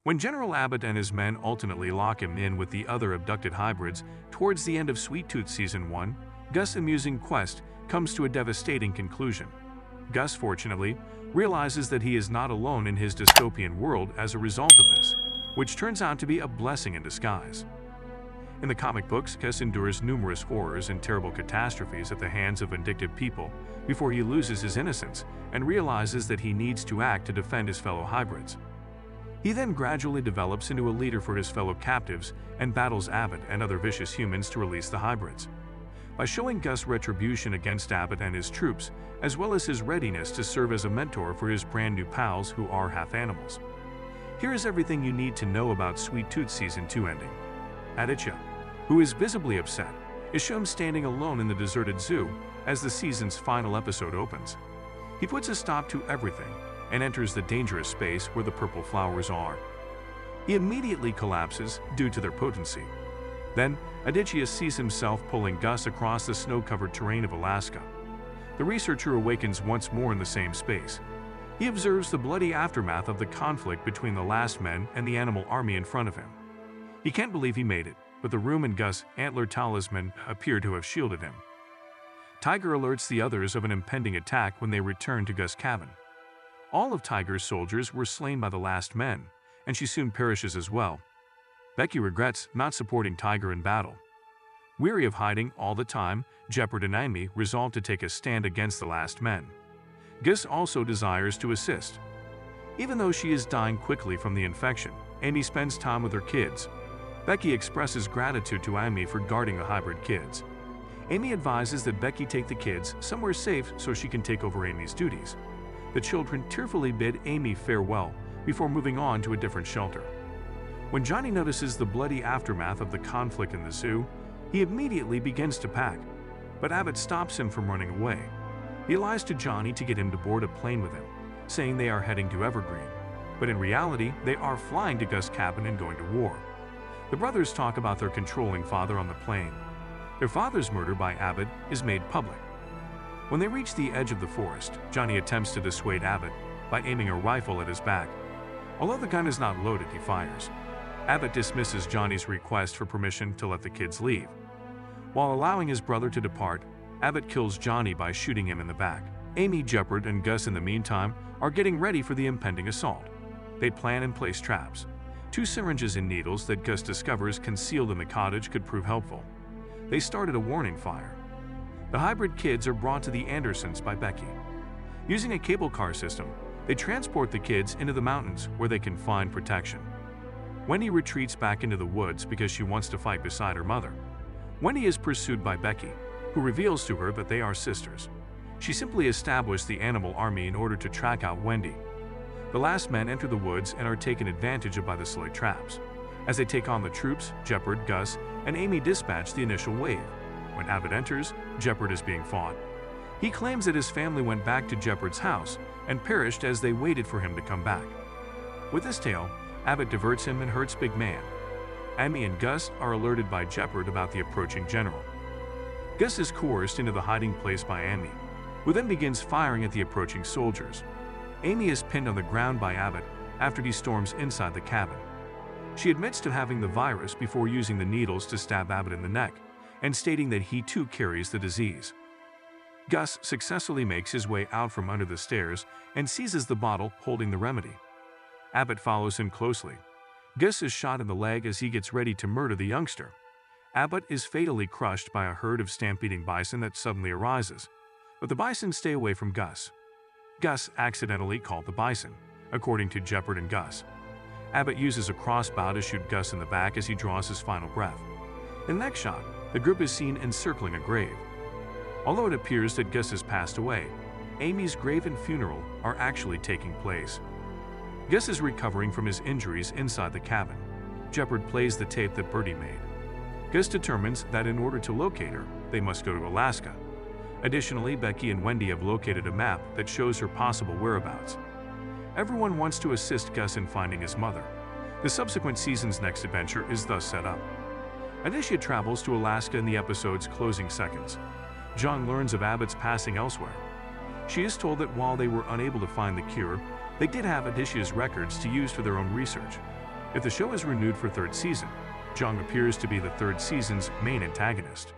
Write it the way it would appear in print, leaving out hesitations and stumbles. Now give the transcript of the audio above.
When General Abbott and his men ultimately lock him in with the other abducted hybrids towards the end of Sweet Tooth Season 1, Gus' amusing quest comes to a devastating conclusion. Gus, fortunately, realizes that he is not alone in his dystopian world as a result of this, which turns out to be a blessing in disguise. In the comic books, Gus endures numerous horrors and terrible catastrophes at the hands of vindictive people before he loses his innocence and realizes that he needs to act to defend his fellow hybrids. He then gradually develops into a leader for his fellow captives and battles Abbott and other vicious humans to release the hybrids. By showing Gus retribution against Abbott and his troops, as well as his readiness to serve as a mentor for his brand new pals who are half animals. Here is everything you need to know about Sweet Tooth Season 2 ending. Aditya, who is visibly upset, is shown standing alone in the deserted zoo as the season's final episode opens. He puts a stop to everything and enters the dangerous space where the purple flowers are. He immediately collapses due to their potency. Then, Aditya sees himself pulling Gus across the snow-covered terrain of Alaska. The researcher awakens once more in the same space. He observes the bloody aftermath of the conflict between the last men and the animal army in front of him. He can't believe he made it, but the room and Gus' antler talisman appear to have shielded him. Tiger alerts the others of an impending attack when they return to Gus' cabin. All of Tiger's soldiers were slain by the last men, and she soon perishes as well. Becky regrets not supporting Tiger in battle. Weary of hiding all the time, Jeopard and Amy resolve to take a stand against the last men. Gus also desires to assist. Even though she is dying quickly from the infection, Amy spends time with her kids. Becky expresses gratitude to Amy for guarding the hybrid kids. Amy advises that Becky take the kids somewhere safe so she can take over Amy's duties. The children tearfully bid Amy farewell before moving on to a different shelter. When Johnny notices the bloody aftermath of the conflict in the zoo, he immediately begins to pack, but Abbott stops him from running away. He lies to Johnny to get him to board a plane with him, saying they are heading to Evergreen, but in reality, they are flying to Gus' cabin and going to war. The brothers talk about their controlling father on the plane. Their father's murder by Abbott is made public. When they reach the edge of the forest, Johnny attempts to dissuade Abbott by aiming a rifle at his back. Although the gun is not loaded, he fires. Abbott dismisses Johnny's request for permission to let the kids leave. While allowing his brother to depart, Abbott kills Johnny by shooting him in the back. Amy, Jeopard, and Gus in the meantime are getting ready for the impending assault. They plan and place traps. 2 syringes and needles that Gus discovers concealed in the cottage could prove helpful. They started a warning fire. The hybrid kids are brought to the Andersons by Becky. Using a cable car system, they transport the kids into the mountains where they can find protection. Wendy retreats back into the woods because she wants to fight beside her mother. Wendy is pursued by Becky, who reveals to her that they are sisters. She simply established the animal army in order to track out Wendy. The last men enter the woods and are taken advantage of by the Slate traps. As they take on the troops, Jeopard, Gus, and Amy dispatch the initial wave. When Abbott enters, Jeopard is being fought. He claims that his family went back to Jeopard's house and perished as they waited for him to come back. With this tale, Abbott diverts him and hurts Big Man. Amy and Gus are alerted by Jeopard about the approaching general. Gus is coerced into the hiding place by Amy, who then begins firing at the approaching soldiers. Amy is pinned on the ground by Abbott after he storms inside the cabin. She admits to having the virus before using the needles to stab Abbott in the neck, and stating that he too carries the disease. Gus successfully makes his way out from under the stairs and seizes the bottle holding the remedy. Abbott follows him closely. Gus is shot in the leg as he gets ready to murder the youngster. Abbott is fatally crushed by a herd of stampeding bison that suddenly arises, but the bison stay away from Gus. Gus accidentally called the bison, according to Jeopard and Gus. Abbott uses a crossbow to shoot Gus in the back as he draws his final breath. In the next shot, the group is seen encircling a grave. Although it appears that Gus has passed away, Amy's grave and funeral are actually taking place. Gus is recovering from his injuries inside the cabin. Jeopard plays the tape that Birdie made. Gus determines that in order to locate her, they must go to Alaska. Additionally, Becky and Wendy have located a map that shows her possible whereabouts. Everyone wants to assist Gus in finding his mother. The subsequent season's next adventure is thus set up. Aditya travels to Alaska in the episode's closing seconds. John learns of Abbott's passing elsewhere. She is told that while they were unable to find the cure, they did have Aditya's records to use for their own research. If the show is renewed for third season, Jung appears to be the third season's main antagonist.